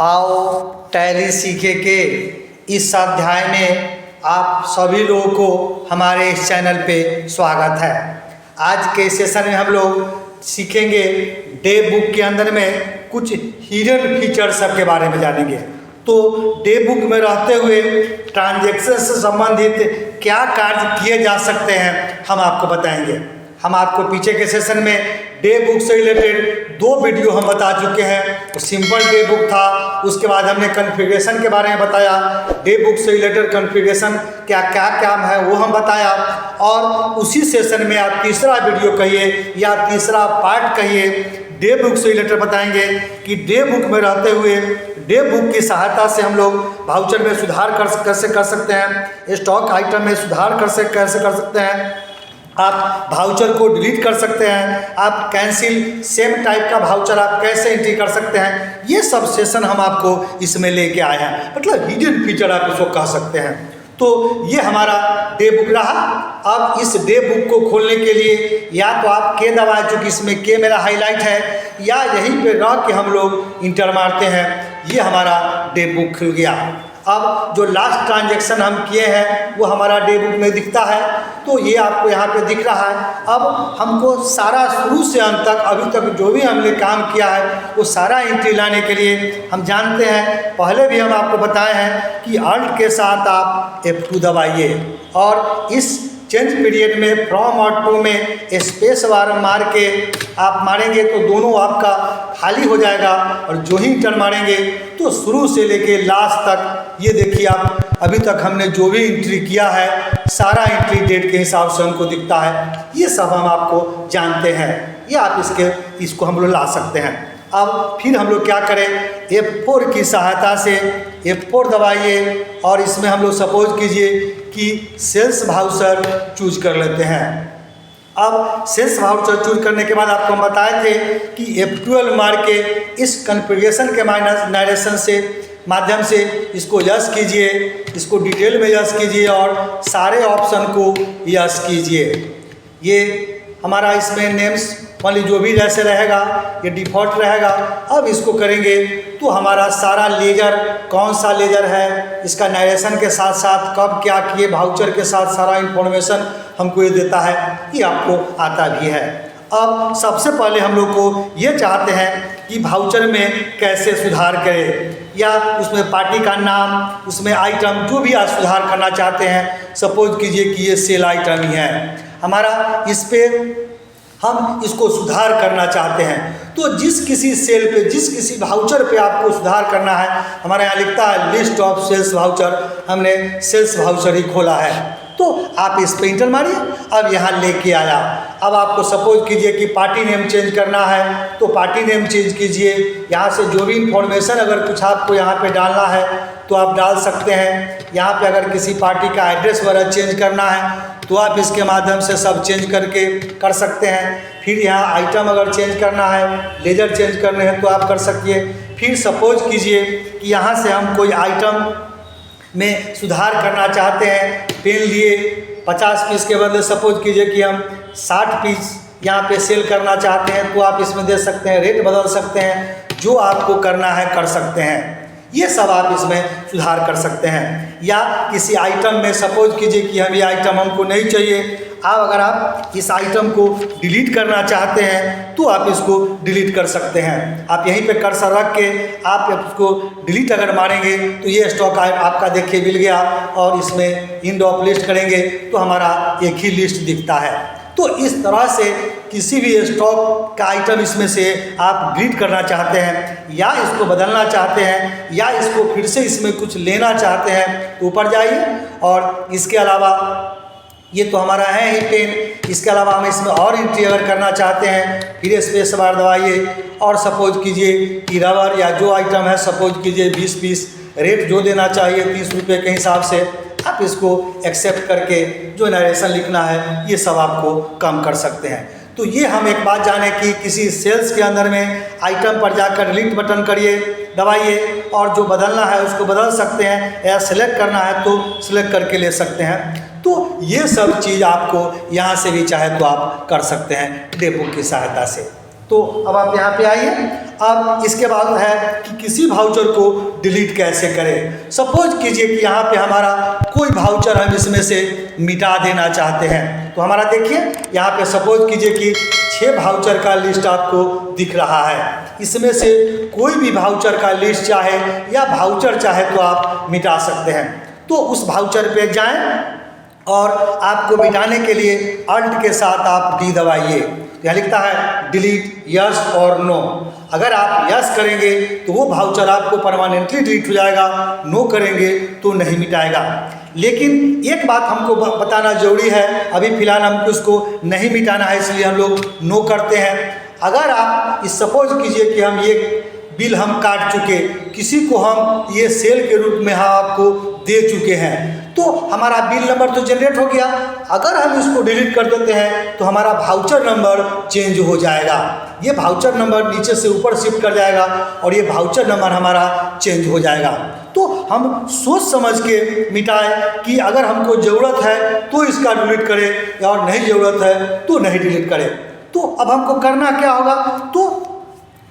आओ टैली सीखे के इस अध्याय में आप सभी लोगों को हमारे इस चैनल पे स्वागत है। आज के सेशन में हम लोग सीखेंगे डे बुक के अंदर में कुछ हिडन फीचर सब के बारे में जानेंगे। तो डे बुक में रहते हुए ट्रांजैक्शन से संबंधित क्या कार्य किए जा सकते हैं हम आपको बताएंगे। हम आपको पीछे के सेशन में डे बुक से रिलेटेड 2 वीडियो हम बता चुके हैं। तो सिंपल डे बुक था, उसके बाद हमने कॉन्फ़िगरेशन के बारे में बताया। डे बुक से रिलेटेड कॉन्फ़िगरेशन क्या है वो हम बताया। और उसी सेशन में आप तीसरा वीडियो कहिए या तीसरा पार्ट कहिए डे बुक से रिलेटेड बताएंगे कि डे बुक में रहते हुए डे बुक की सहायता से हम लोग वाउचर में सुधार कैसे कर सकते हैं, स्टॉक आइटम में सुधार कैसे कर सकते हैं, आप वाउचर को डिलीट कर सकते हैं, आप कैंसिल सेम टाइप का वाउचर आप कैसे एंट्री कर सकते हैं। ये सब सेशन हम आपको इसमें लेके आए हैं, मतलब हिडन फीचर आप इसको कह सकते हैं। तो ये हमारा डे बुक रहा। अब इस डे बुक को खोलने के लिए या तो आप के दबाएं, चूँकि इसमें के मेरा हाईलाइट है, या यहीं पे रह के हम लोग इंटर मारते हैं। ये हमारा डे बुक खुल गया। अब जो लास्ट ट्रांजैक्शन हम किए हैं वो हमारा डे बुक में दिखता है। तो ये आपको यहाँ पे दिख रहा है। अब हमको सारा शुरू से अंत तक अभी तक जो भी हमने काम किया है वो सारा एंट्री लाने के लिए हम जानते हैं, पहले भी हम आपको बताए हैं कि अल्ट के साथ आप F2 दबाइए और इस चेंज पीरियड में फ्रॉम और टू में स्पेस बार मार के आप मारेंगे तो दोनों आपका खाली हो जाएगा। और जो ही इंटर मारेंगे तो शुरू से लेके लास्ट तक ये देखिए आप अभी तक हमने जो भी एंट्री किया है सारा एंट्री डेट के हिसाब से हमको दिखता है। ये सब हम आपको जानते हैं, ये आप इसको हम लोग ला सकते हैं। अब फिर हम लोग क्या करें, F4 की सहायता से F4 दबाइए और इसमें हम लोग सपोज कीजिए कि सेल्स वाउचर चूज कर लेते हैं। अब सेल्स वाउचर चूज करने के बाद आपको हम बताए थे कि F12 मार के इस कॉन्फ़िगरेशन के नरेशन से माध्यम से इसको यस कीजिए, इसको डिटेल में यस कीजिए और सारे ऑप्शन को यस कीजिए। ये हमारा इसमें नेम्स वाली जो भी जैसे रहेगा ये डिफ़ॉल्ट रहेगा। अब इसको करेंगे तो हमारा सारा लेजर कौन सा लेजर है, इसका नरेशन के साथ साथ कब क्या किए वाउचर के साथ सारा इन्फॉर्मेशन हमको ये देता है, ये आपको आता भी है। अब सबसे पहले हम लोग को ये चाहते हैं कि वाउचर में कैसे सुधार करें, या उसमें पार्टी का नाम, उसमें आइटम जो भी आप सुधार करना चाहते हैं। सपोज कीजिए कि ये सेल आइटम ही है हमारा, इस पे हम इसको सुधार करना चाहते हैं। तो जिस किसी सेल पे, जिस किसी वाउचर पे आपको सुधार करना है, हमारे यहाँ लिखता है लिस्ट ऑफ सेल्स वाउचर, हमने सेल्स वाउचर ही खोला है तो आप इस पे इंटर मारिए। अब यहाँ लेके आया। अब आपको सपोज कीजिए कि पार्टी नेम चेंज करना है तो पार्टी नेम चेंज कीजिए। यहाँ से जो भी इंफॉर्मेशन अगर कुछ आपको यहाँ पे डालना है तो आप डाल सकते हैं। यहाँ पे अगर किसी पार्टी का एड्रेस वगैरह चेंज करना है तो आप इसके माध्यम से सब चेंज करके कर सकते हैं। फिर यहाँ आइटम अगर चेंज करना है, लेजर चेंज करने हैं तो आप कर सकिए। फिर सपोज कीजिए कि यहाँ से हम कोई आइटम में सुधार करना चाहते हैं, पेन लिए 50 पीस के बदले सपोज कीजिए कि हम 60 पीस यहाँ पे सेल करना चाहते हैं तो आप इसमें दे सकते हैं, रेट बदल सकते हैं, जो आपको करना है कर सकते हैं। ये सब आप इसमें सुधार कर सकते हैं। या किसी आइटम में सपोज कीजिए कि हम ये आइटम हमको नहीं चाहिए, अगर आप इस आइटम को डिलीट करना चाहते हैं तो आप इसको डिलीट कर सकते हैं। आप यहीं पे कर्सर रख के आप इसको डिलीट अगर मारेंगे तो ये स्टॉक आपका देखिए मिल गया और इसमें इंड ऑफ लिस्ट करेंगे तो हमारा एक ही लिस्ट दिखता है। तो इस तरह से किसी भी स्टॉक का आइटम इसमें से आप डिलीट करना चाहते हैं या इसको बदलना चाहते हैं या इसको फिर से इसमें कुछ लेना चाहते हैं तो ऊपर जाइए। और इसके अलावा ये तो हमारा है ही पेन, इसके अलावा हम इसमें और एंट्री अगर करना चाहते हैं फिर स्पेस बार दबाइए और सपोज कीजिए कि रबर या जो आइटम है सपोज कीजिए 20 पीस, रेट जो देना चाहिए 30 रुपये के हिसाब से आप इसको एक्सेप्ट करके जो नरेशन लिखना है ये सब आपको कम कर सकते हैं। तो ये हम एक बात जाने कि किसी सेल्स के अंदर में आइटम पर जाकर डिलीट बटन करिए, दबाइए और जो बदलना है उसको बदल सकते हैं या सिलेक्ट करना है तो सिलेक्ट करके ले सकते हैं। तो ये सब चीज़ आपको यहाँ से भी चाहे तो आप कर सकते हैं डे बुक की सहायता से। तो अब आप यहाँ पे आइए। अब इसके बाद है कि किसी भाउचर को डिलीट कैसे करें। सपोज कीजिए कि यहाँ पे हमारा कोई भाउचर हम इसमें से मिटा देना चाहते हैं। तो हमारा देखिए यहाँ पे सपोज कीजिए कि 6 भाउचर का लिस्ट आपको दिख रहा है। इसमें से कोई भी भाउचर का लिस्ट चाहे या भाउचर चाहे तो आप मिटा सकते हैं। तो उस भाउचर पे जाएं और आपको मिटाने के लिए अल्ट के साथ आप डी दबाइए। यहाँ लिखता है डिलीट यस और नो। अगर आप यस करेंगे तो वो भाउचर आपको परमानेंटली डिलीट हो जाएगा, नो करेंगे तो नहीं मिटाएगा। लेकिन एक बात हमको बताना जरूरी है, अभी फिलहाल हमको इसको नहीं मिटाना है, इसलिए हम लोग नो करते हैं। अगर आप इस सपोज कीजिए कि हम ये बिल हम काट चुके, किसी को हम ये सेल के रूप में हम आपको दे चुके हैं, तो हमारा बिल नंबर तो जनरेट हो गया। अगर हम इसको डिलीट कर देते हैं तो हमारा भाउचर नंबर चेंज हो जाएगा। ये भाउचर नंबर नीचे से ऊपर शिफ्ट कर जाएगा और ये भाउचर नंबर हमारा चेंज हो जाएगा। तो हम सोच समझ के मिटाएं कि अगर हमको ज़रूरत है तो इसका डिलीट करें और नहीं ज़रूरत है तो नहीं डिलीट करें। तो अब हमको करना क्या होगा, तो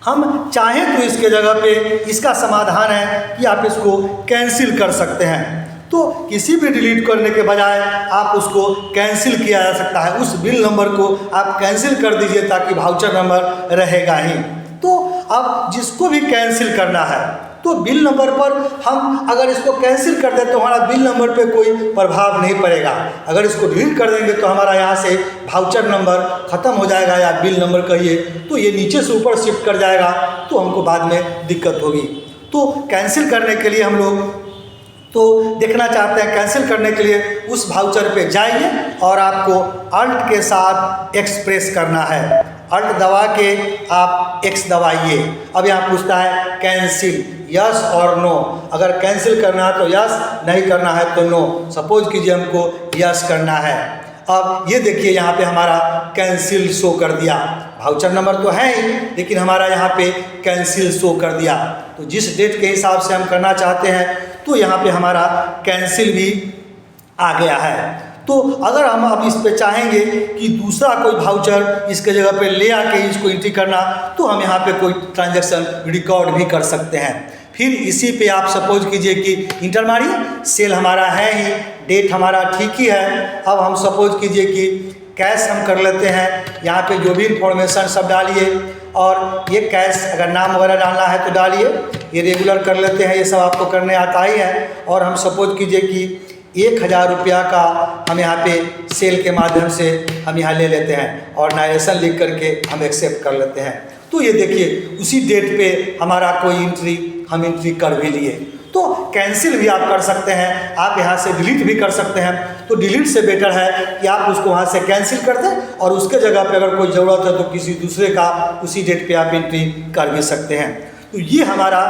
हम चाहें तो इसके जगह पे इसका समाधान है कि आप इसको कैंसिल कर सकते हैं। तो किसी भी डिलीट करने के बजाय आप उसको कैंसिल किया जा सकता है। उस बिल नंबर को आप कैंसिल कर दीजिए ताकि भाउचर नंबर रहेगा ही। तो अब जिसको भी कैंसिल करना है तो बिल नंबर पर हम अगर इसको कैंसिल कर दें तो हमारा बिल नंबर पे कोई प्रभाव नहीं पड़ेगा। अगर इसको डिलीट कर देंगे तो हमारा यहाँ से भाउचर नंबर ख़त्म हो जाएगा, या बिल नंबर कहिए तो ये नीचे से ऊपर शिफ्ट कर जाएगा, तो हमको बाद में दिक्कत होगी। तो कैंसिल करने के लिए हम लोग तो देखना चाहते हैं, कैंसिल करने के लिए उस भाउचर पे जाइए और आपको अल्ट के साथ एक्सप्रेस करना है। अल्ट दबा के आप एक्स दबाइए। अब यहाँ पूछता है कैंसिल यस और नो। अगर कैंसिल करना है तो यस, नहीं करना है तो नो। सपोज कीजिए हमको यस करना है। अब ये देखिए यहाँ पे हमारा कैंसिल शो कर दिया। भाउचर नंबर तो है ही, लेकिन हमारा यहाँ पे कैंसिल शो कर दिया। तो जिस डेट के हिसाब से हम करना चाहते हैं तो यहाँ पे हमारा कैंसिल भी आ गया है। तो अगर हम अब इस पे चाहेंगे कि दूसरा कोई भाउचर इसके जगह पे ले आके इसको एंट्री करना, तो हम यहाँ पे कोई ट्रांजैक्शन रिकॉर्ड भी कर सकते हैं। फिर इसी पे आप सपोज कीजिए कि इंटर मारिए, सेल हमारा है ही, डेट हमारा ठीक ही है। अब हम सपोज कीजिए कि कैश हम कर लेते हैं। यहाँ पे जो भी इंफॉर्मेशन सब डालिए, और ये कैश अगर नाम वगैरह डालना है तो डालिए। ये रेगुलर कर लेते हैं, ये सब आपको करने आता ही है। और हम सपोज कीजिए कि 1000 रुपया का हम यहाँ पे सेल के माध्यम से हम यहाँ ले लेते हैं और नारेशन लिख करके हम एक्सेप्ट कर लेते हैं। तो ये देखिए उसी डेट पे हमारा कोई एंट्री हम एंट्री कर भी लिए। तो कैंसिल भी आप कर सकते हैं, आप यहाँ से डिलीट भी कर सकते हैं। तो डिलीट से बेटर है कि आप उसको वहाँ से कैंसिल कर दें और उसके जगह पे अगर कोई ज़रूरत है तो किसी दूसरे का उसी डेट पे आप एंट्री कर भी सकते हैं। तो ये हमारा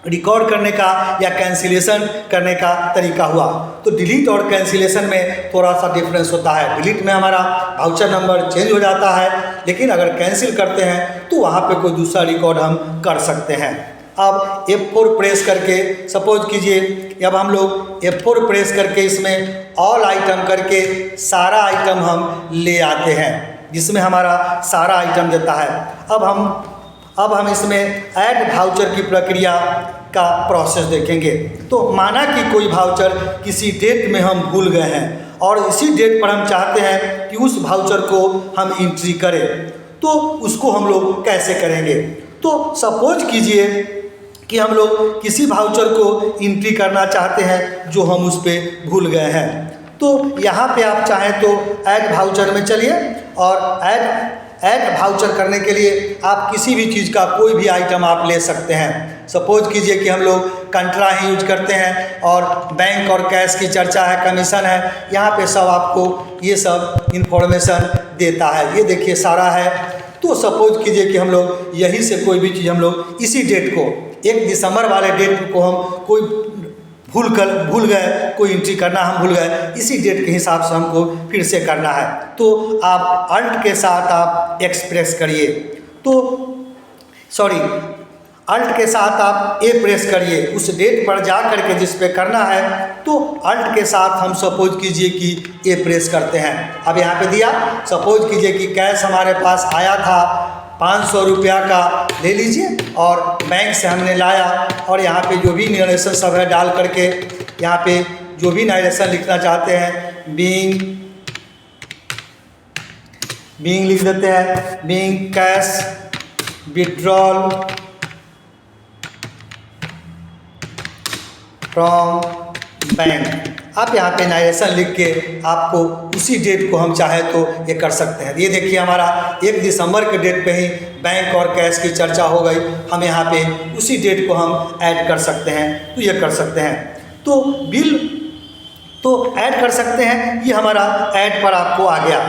रिकॉर्ड करने का या कैंसिलेशन करने का तरीका हुआ। तो डिलीट और कैंसिलेशन में थोड़ा सा डिफरेंस होता है। डिलीट में हमारा भाउचर नंबर चेंज हो जाता है, लेकिन अगर कैंसिल करते हैं तो वहाँ पे कोई दूसरा रिकॉर्ड हम कर सकते हैं। अब F4 प्रेस करके सपोज कीजिए, अब हम लोग F4 प्रेस करके इसमें ऑल आइटम करके सारा आइटम हम ले आते हैं, जिसमें हमारा सारा आइटम देता है। अब हम इसमें ऐड भाउचर की प्रक्रिया का प्रोसेस देखेंगे। तो माना कि कोई भाउचर किसी डेट में हम भूल गए हैं और इसी डेट पर हम चाहते हैं कि उस भाउचर को हम एंट्री करें, तो उसको हम लोग कैसे करेंगे। तो सपोज कीजिए कि हम लोग किसी भाउचर को एंट्री करना चाहते हैं जो हम उस पर भूल गए हैं। तो यहाँ पे आप चाहें तो ऐड भाउचर में चलिए और ऐड भाउचर करने के लिए आप किसी भी चीज़ का कोई भी आइटम आप ले सकते हैं। सपोज कीजिए कि हम लोग कंट्रा ही यूज करते हैं और बैंक और कैश की चर्चा है, कमीशन है, यहाँ पे सब आपको ये सब इंफॉर्मेशन देता है। ये देखिए सारा है। तो सपोज कीजिए कि हम लोग यहीं से कोई भी चीज़ हम लोग इसी डेट को 1 दिसंबर वाले डेट को हम कोई भूल गए, कोई एंट्री करना हम भूल गए, इसी डेट के हिसाब से हमको फिर से करना है। तो आप अल्ट के साथ आप एक्सप्रेस करिए, तो सॉरी अल्ट के साथ आप ए प्रेस करिए उस डेट पर जा करके जिस पे करना है। तो अल्ट के साथ हम सपोज कीजिए कि ए प्रेस करते हैं। अब यहाँ पे दिया, सपोज कीजिए कि कैश हमारे पास आया था 500 रुपया का ले लीजिए और बैंक से हमने लाया और यहाँ पे जो भी नरेशन सब है डाल करके यहाँ पे जो भी नरेशन लिखना चाहते हैं बीइंग लिख देते हैं, being cash withdrawal from bank. आप यहाँ पे नरेशन लिख के आपको उसी डेट को हम चाहे तो ये कर सकते हैं। ये देखिए हमारा 1 दिसंबर के डेट पे ही बैंक और कैश की चर्चा हो गई, हम यहाँ पे उसी डेट को हम ऐड कर सकते हैं, तो ये कर सकते हैं। तो बिल तो ऐड कर सकते हैं, ये हमारा ऐड पर आपको आ गया।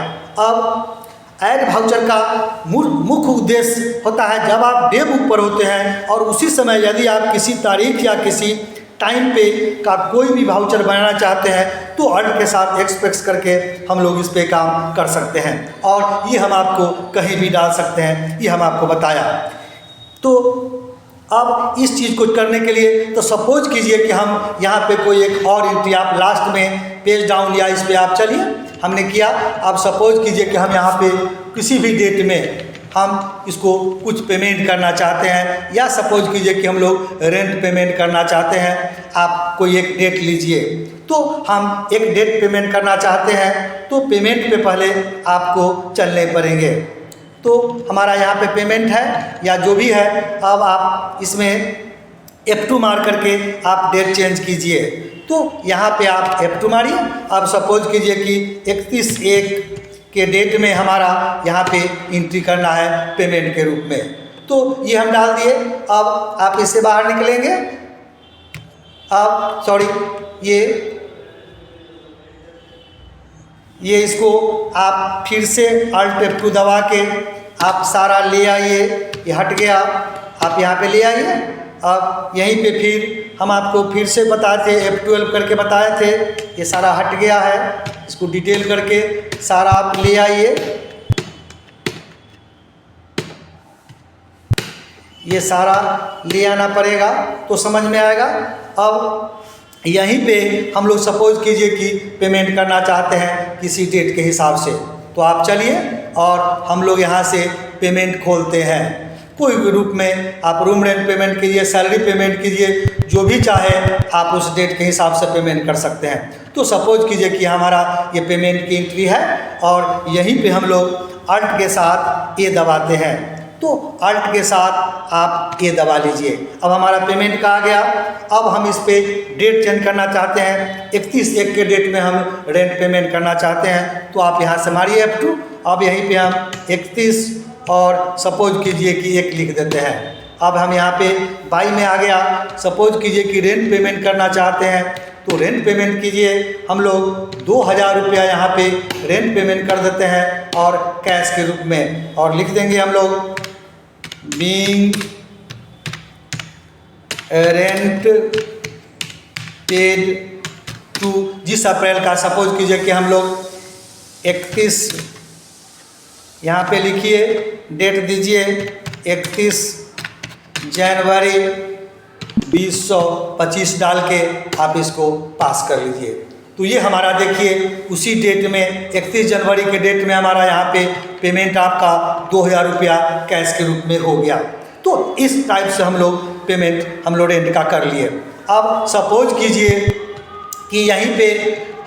अब ऐड वाउचर का मुख्य उद्देश्य होता है जब आप डे बुक पर होते हैं और उसी समय यदि आप किसी तारीख या किसी टाइम पे का कोई भी वाउचर बनाना चाहते हैं तो अल्ट के साथ एक्सप्रेस करके हम लोग इस पे काम कर सकते हैं और ये हम आपको कहीं भी डाल सकते हैं, ये हम आपको बताया। तो अब इस चीज़ को करने के लिए तो सपोज कीजिए कि हम यहाँ पे कोई एक और एंट्री आप लास्ट में पेज डाउन या इस पे आप चलिए, हमने किया। अब सपोज कीजिए कि हम यहाँ पे किसी भी डेट में हम इसको कुछ पेमेंट करना चाहते हैं या सपोज कीजिए कि हम लोग रेंट पेमेंट करना चाहते हैं। आप कोई एक डेट लीजिए, तो हम एक डेट पेमेंट करना चाहते हैं तो पेमेंट पे पहले आपको चलने पड़ेंगे। तो हमारा यहाँ पे पेमेंट है या जो भी है, अब आप इसमें F2 मार करके आप डेट चेंज कीजिए। तो यहाँ पे आप F2 मारिए। अब सपोज कीजिए कि 31/1 के डेट में हमारा यहाँ पे एंट्री करना है पेमेंट के रूप में, तो ये हम डाल दिए। अब आप इससे बाहर निकलेंगे, अब सॉरी ये इसको आप फिर से Alt F2 दबा के आप सारा ले आइए, ये हट गया, आप यहाँ पे ले आइए। अब यहीं पे फिर हम आपको फिर से बताए थे, F12 करके बताए थे, ये सारा हट गया है, इसको डिटेल करके सारा आप ले आइए। ये सारा ले आना पड़ेगा तो समझ में आएगा। अब यहीं पे हम लोग सपोज कीजिए कि पेमेंट करना चाहते हैं किसी डेट के हिसाब से, तो आप चलिए और हम लोग यहाँ से पेमेंट खोलते हैं। कोई भी रूप में आप रूम रेंट पेमेंट कीजिए, सैलरी पेमेंट कीजिए, जो भी चाहे आप उस डेट के हिसाब से पेमेंट कर सकते हैं। तो सपोज कीजिए कि हमारा ये पेमेंट की एंट्री है और यहीं पे हम लोग अल्ट के साथ ये दबाते हैं, तो अल्ट के साथ आप ये दबा लीजिए। अब हमारा पेमेंट का आ गया। अब हम इस पे डेट चेंज करना चाहते हैं, 31/1 के डेट में हम रेंट पेमेंट करना चाहते हैं, तो आप यहाँ से मारिए F2। अब यहीं पे हम 31 और सपोज कीजिए कि 1 लिख देते हैं। अब हम यहाँ पे 22 में आ गया। सपोज कीजिए कि रेंट पेमेंट करना चाहते हैं, तो रेंट पेमेंट कीजिए। हम लोग 2000 रुपया यहाँ पे रेंट पेमेंट कर देते हैं और कैश के रूप में, और लिख देंगे हम लोग बीइंग रेंट पेड टू जिस अप्रैल का, सपोज कीजिए कि हम लोग 31 यहाँ पे लिखिए, डेट दीजिए 31 जनवरी 2025 डाल के आप इसको पास कर लीजिए। तो ये हमारा देखिए उसी डेट में 31 जनवरी के डेट में हमारा यहाँ पे पेमेंट आपका 2000 रुपया कैश के रूप में हो गया। तो इस टाइप से हम लोग पेमेंट हम लोग रेंट का कर लिए। अब सपोज कीजिए कि यहीं पे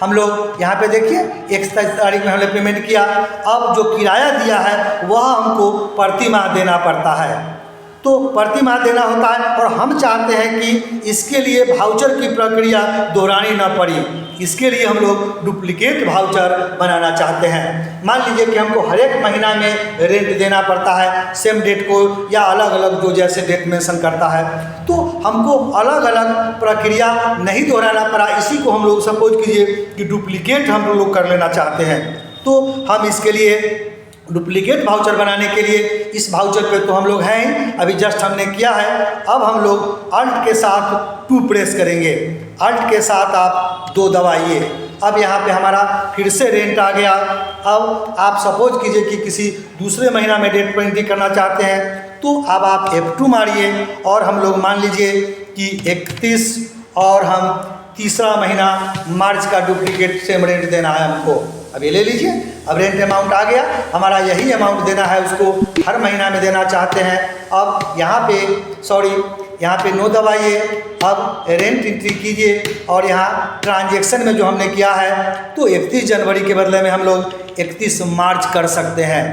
हम लोग यहाँ पे देखिए 31 तारीख में हमने पेमेंट किया। अब जो किराया दिया है वह हमको प्रति माह देना पड़ता है, तो प्रति माह देना होता है और हम चाहते हैं कि इसके लिए वाउचर की प्रक्रिया दोहरानी न पड़ी। इसके लिए हम लोग डुप्लीकेट वाउचर बनाना चाहते हैं। मान लीजिए कि हमको हर एक महीना में रेंट देना पड़ता है सेम डेट को या अलग अलग जो जैसे डेट मेंशन करता है, तो हमको अलग अलग प्रक्रिया नहीं दोहराना पड़ा। इसी को हम लोग सपोज कीजिए कि डुप्लीकेट हम लोग कर लेना चाहते हैं, तो हम इसके लिए डुप्लीकेट वाउचर बनाने के लिए इस वाउचर पे तो हम लोग हैं ही, अभी जस्ट हमने किया है। अब हम लोग अल्ट के साथ 2 प्रेस करेंगे, अल्ट के साथ आप 2 दबाइए। अब यहाँ पे हमारा फिर से रेंट आ गया। अब आप सपोज कीजिए कि किसी दूसरे महीना में डेट पर एंट्री करना चाहते हैं, तो अब आप F2 मारिए और हम लोग मान लीजिए कि 31 और हम तीसरा महीना मार्च का डुप्लीकेट सेम रेंट देना है हमको, अब ये ले लीजिए। अब रेंट अमाउंट आ गया, हमारा यही अमाउंट देना है उसको, हर महीना में देना चाहते हैं। अब यहाँ पे नो दबाइए, अब रेंट एंट्री कीजिए और यहाँ ट्रांजैक्शन में जो हमने किया है तो 31 जनवरी के बदले में हम लोग 31 मार्च कर सकते हैं।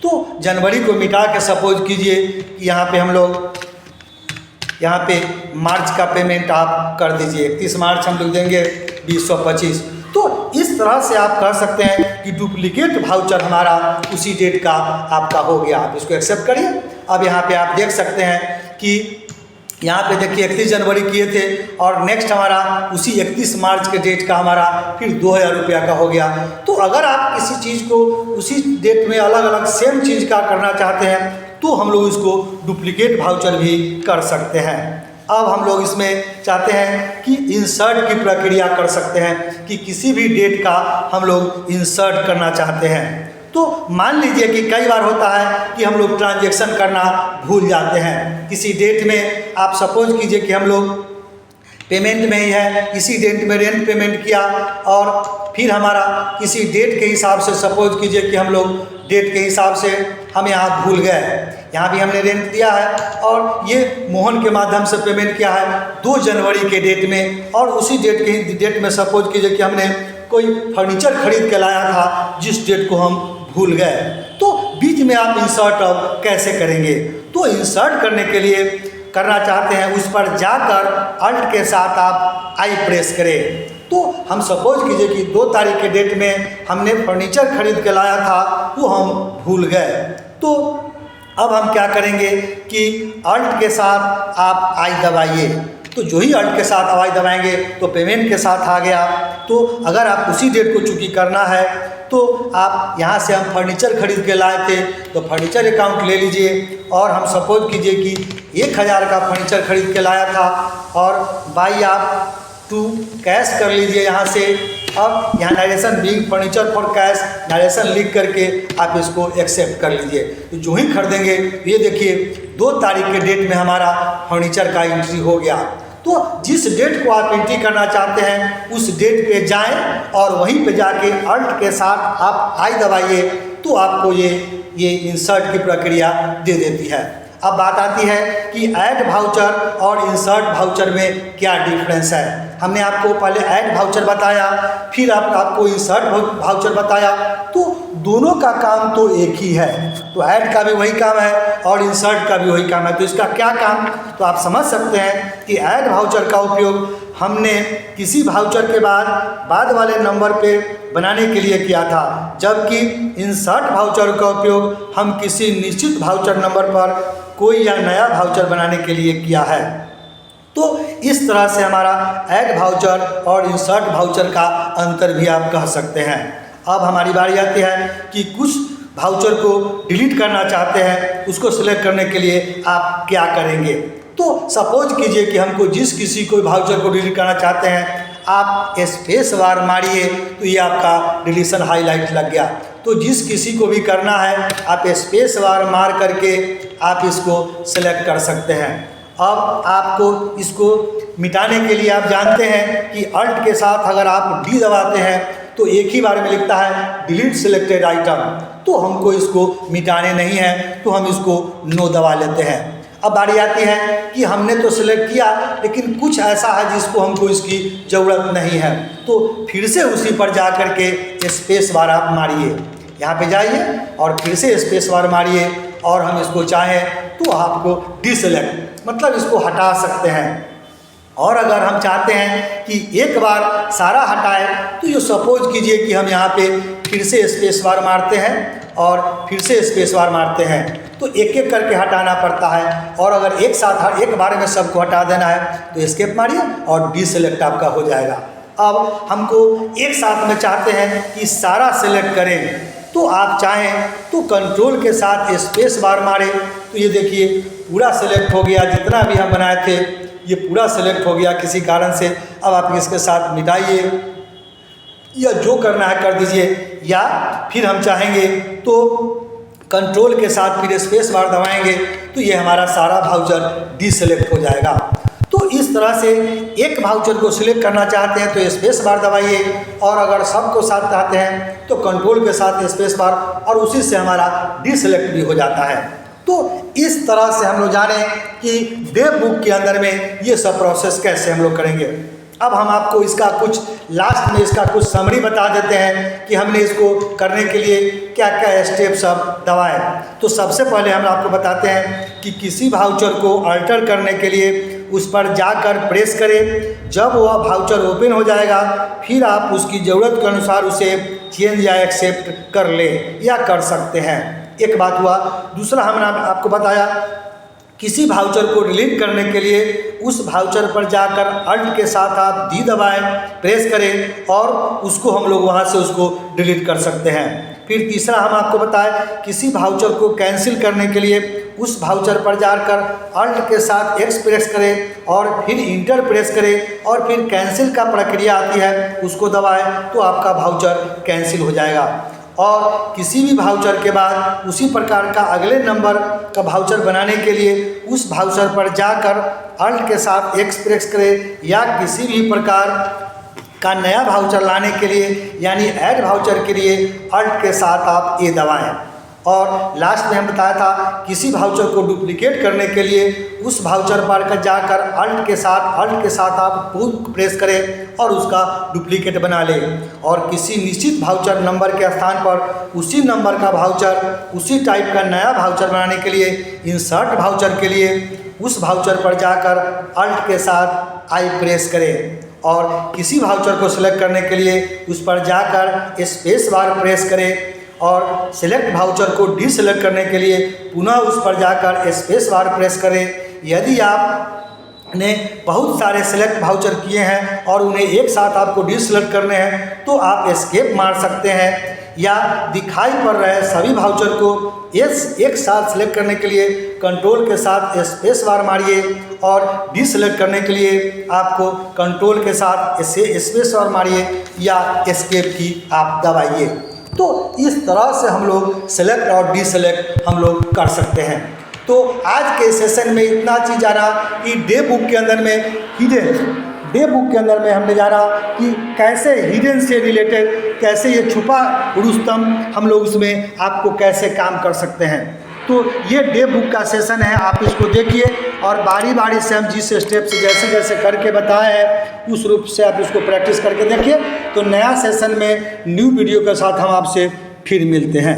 तो जनवरी को मिटा के सपोज कीजिए कि यहाँ पे हम लोग यहाँ पे मार्च का पेमेंट आप कर दीजिए, 31 मार्च हम लोग देंगे 2025। तो इस तरह से आप कर सकते हैं कि डुप्लीकेट वाउचर हमारा उसी डेट का आपका हो गया। आप इसको एक्सेप्ट करिए। अब यहाँ पे आप देख सकते हैं कि यहाँ पे देखिए 31 जनवरी किए थे और नेक्स्ट हमारा उसी 31 मार्च के डेट का हमारा फिर 2000 रुपया का हो गया। तो अगर आप किसी चीज़ को उसी डेट में अलग अलग सेम चीज़ का करना चाहते हैं तो हम लोग इसको डुप्लीकेट वाउचर भी कर सकते हैं। अब हम लोग इसमें चाहते हैं कि इंसर्ट की प्रक्रिया कर सकते हैं कि किसी भी डेट का हम लोग इंसर्ट करना चाहते हैं। तो मान लीजिए कि कई बार होता है कि हम लोग ट्रांजैक्शन करना भूल जाते हैं किसी डेट में। आप सपोज कीजिए कि हम लोग पेमेंट में ही है, इसी डेट में रेंट पेमेंट किया और फिर हमारा किसी डेट के हिसाब से सपोज कीजिए कि हम लोग डेट के हिसाब से हम यहाँ भूल गए। यहाँ भी हमने रेंट दिया है और ये मोहन के माध्यम से पेमेंट किया है 2 जनवरी के डेट में, और उसी डेट में सपोज कीजिए कि हमने कोई फर्नीचर खरीद के लाया था जिस डेट को हम भूल गए। तो बीच में आप इंसर्ट अब कैसे करेंगे? तो इंसर्ट करने के लिए करना चाहते हैं उस पर जाकर अल्ट के साथ आप आई प्रेस करें। तो हम सपोज कीजिए कि 2 तारीख के डेट में हमने फर्नीचर खरीद के लाया था, वो हम भूल गए। तो अब हम क्या करेंगे कि अल्ट के साथ आप आई दबाइए। तो जो ही अल्ट के साथ आई दबाएंगे तो पेमेंट के साथ आ गया। तो अगर आप उसी डेट को चूँकि करना है तो आप यहाँ से हम फर्नीचर खरीद के लाए थे तो फर्नीचर अकाउंट ले लीजिए और हम सपोज कीजिए कि 1000 का फर्नीचर खरीद के लाया था और बाई आप टू कैश कर लीजिए यहाँ से। अब यहाँ narration big furniture for cash narration लिख करके आप इसको एक्सेप्ट कर लीजिए। तो जो ही खरीदेंगे ये देखिए 2 तारीख के डेट में हमारा फर्नीचर का एंट्री हो गया। तो जिस डेट को आप एंट्री करना चाहते हैं उस डेट पे जाएं और वहीं पे जाके अल्ट के साथ आप आई दबाइए तो आपको ये इंसर्ट की प्रक्रिया दे देती है। अब बात आती है कि ऐड वाउचर और इंसर्ट वाउचर में क्या डिफरेंस है। हमने आपको पहले ऐड वाउचर बताया, फिर आपको इंसर्ट वाउचर बताया। तो दोनों का काम तो एक ही है। तो ऐड का भी वही काम है और इंसर्ट का भी वही काम है। तो इसका क्या काम, तो आप समझ सकते हैं कि ऐड वाउचर का उपयोग हमने किसी वाउचर के बाद वाले नंबर पे बनाने के लिए किया था, जबकि इंसर्ट वाउचर का उपयोग हम किसी निश्चित वाउचर नंबर पर कोई या नया वाउचर बनाने के लिए किया है। तो इस तरह से हमारा ऐड वाउचर और इंसर्ट वाउचर का अंतर भी आप कह सकते हैं। अब हमारी बारी आती है कि कुछ वाउचर को डिलीट करना चाहते हैं, उसको सिलेक्ट करने के लिए आप क्या करेंगे। तो सपोज कीजिए कि हमको जिस किसी को वाउचर को डिलीट करना चाहते हैं आप स्पेस बार मारिए तो ये आपका डिलीशन हाईलाइट लग गया। तो जिस किसी को भी करना है आप स्पेस बार मार करके आप इसको सिलेक्ट कर सकते हैं। अब आपको इसको मिटाने के लिए आप जानते हैं कि अल्ट के साथ अगर आप डी दबाते हैं तो एक ही बार में लिखता है डिलीट सिलेक्टेड आइटम। तो हमको इसको मिटाने नहीं है तो हम इसको नो दबा लेते हैं। अब बारी आती है कि हमने तो सिलेक्ट किया लेकिन कुछ ऐसा है जिसको हमको इसकी ज़रूरत नहीं है, तो फिर से उसी पर जा कर के स्पेस बार आप मारिए। यहाँ पे जाइए और फिर से स्पेस बार मारिए और हम इसको चाहें तो आपको डिसेलेक्ट मतलब इसको हटा सकते हैं। और अगर हम चाहते हैं कि एक बार सारा हटाए तो ये सपोज कीजिए कि हम यहाँ पे फिर से स्पेस बार मारते हैं और फिर से स्पेस बार मारते हैं तो एक एक करके हटाना पड़ता है। और अगर एक साथ एक बार में सबको हटा देना है तो एस्केप मारिए और डिसेलेक्ट आपका हो जाएगा। अब हमको एक साथ में चाहते हैं कि सारा सिलेक्ट करें तो आप चाहें तो कंट्रोल के साथ स्पेस बार मारें तो ये देखिए पूरा सिलेक्ट हो गया। जितना भी हम बनाए थे ये पूरा सिलेक्ट हो गया किसी कारण से। अब आप इसके साथ मिटाइए या जो करना है कर दीजिए, या फिर हम चाहेंगे तो कंट्रोल के साथ फिर स्पेस बार दबाएंगे तो ये हमारा सारा वाउचर डिसेलेक्ट हो जाएगा। तो इस तरह से एक वाउचर को सिलेक्ट करना चाहते हैं तो स्पेस बार दबाइए, और अगर सबको साथ चाहते हैं तो कंट्रोल के साथ स्पेस बार, और उसी से हमारा डिसेलेक्ट भी हो जाता है। तो इस तरह से हम लोग जाने कि डेव बुक के अंदर में ये सब प्रोसेस कैसे हम लोग करेंगे। अब हम आपको इसका कुछ लास्ट में इसका कुछ समरी बता देते हैं कि हमने इसको करने के लिए क्या क्या स्टेप्स अब दबाए। तो सबसे पहले हम आपको बताते हैं कि किसी वाउचर को अल्टर करने के लिए उस पर जाकर प्रेस करें। जब वह वाउचर ओपन हो जाएगा फिर आप उसकी ज़रूरत के अनुसार उसे चेंज या एक्सेप्ट कर ले या कर सकते हैं। एक बात हुआ। दूसरा हमने आपको बताया किसी वाउचर को डिलीट करने के लिए उस वाउचर पर जाकर अल्ट के साथ आप डी दबाएं, प्रेस करें और उसको हम लोग वहां से उसको डिलीट कर सकते हैं। फिर तीसरा हम आपको बताएं किसी वाउचर को कैंसिल करने के लिए उस वाउचर पर जाकर अल्ट के साथ एक्स प्रेस करें और फिर इंटर प्रेस करें और फिर कैंसिल का प्रक्रिया आती है उसको दबाएं तो आपका वाउचर कैंसिल हो जाएगा। और किसी भी वाउचर के बाद उसी प्रकार का अगले नंबर का वाउचर बनाने के लिए उस वाउचर पर जाकर अल्ट के साथ एक्स प्रेस करें या किसी भी प्रकार का नया वाउचर लाने के लिए यानी ऐड वाउचर के लिए अल्ट के साथ आप ए दबाएं। और लास्ट में हम बताया था किसी वाउचर को डुप्लीकेट करने के लिए उस वाउचर पर जाकर अल्ट के साथ आप प्रेस करें और उसका डुप्लीकेट बना लें। और किसी निश्चित वाउचर नंबर के स्थान पर उसी नंबर का वाउचर उसी टाइप का नया वाउचर बनाने के लिए इंसर्ट वाउचर के लिए उस वाउचर पर जाकर अल्ट के साथ आई प्रेस करें। और किसी वाउचर को सिलेक्ट करने के लिए उस पर जाकर स्पेस बार प्रेस करें और सिलेक्ट वाउचर को डिसेलेक्ट करने के लिए पुनः उस पर जाकर स्पेस बार प्रेस करें। यदि आपने बहुत सारे सिलेक्ट वाउचर किए हैं और उन्हें एक साथ आपको डिसेलेक्ट करने हैं तो आप एस्केप मार सकते हैं, या दिखाई पड़ रहे सभी वाउचर को एक साथ सिलेक्ट करने के लिए कंट्रोल के साथ स्पेस बार मारिए और डिसेलेक्ट करने के लिए आपको कंट्रोल के साथ स्पेस बार मारिए या एस्केप की आप दबाइए। तो इस तरह से हम लोग सेलेक्ट और डिसेलेक्ट हम लोग कर सकते हैं। तो आज के सेशन में इतना चीज़ जाना कि डे बुक के अंदर में हमने जाना कि कैसे हिडन से रिलेटेड कैसे ये छुपा रुस्तम हम लोग उसमें आपको कैसे काम कर सकते हैं। तो ये डे बुक का सेशन है, आप इसको देखिए और बारी बारी से हम जिस स्टेप से जैसे जैसे करके बताए हैं उस रूप से आप इसको प्रैक्टिस करके देखिए। तो नया सेशन में न्यू वीडियो के साथ हम आपसे फिर मिलते हैं।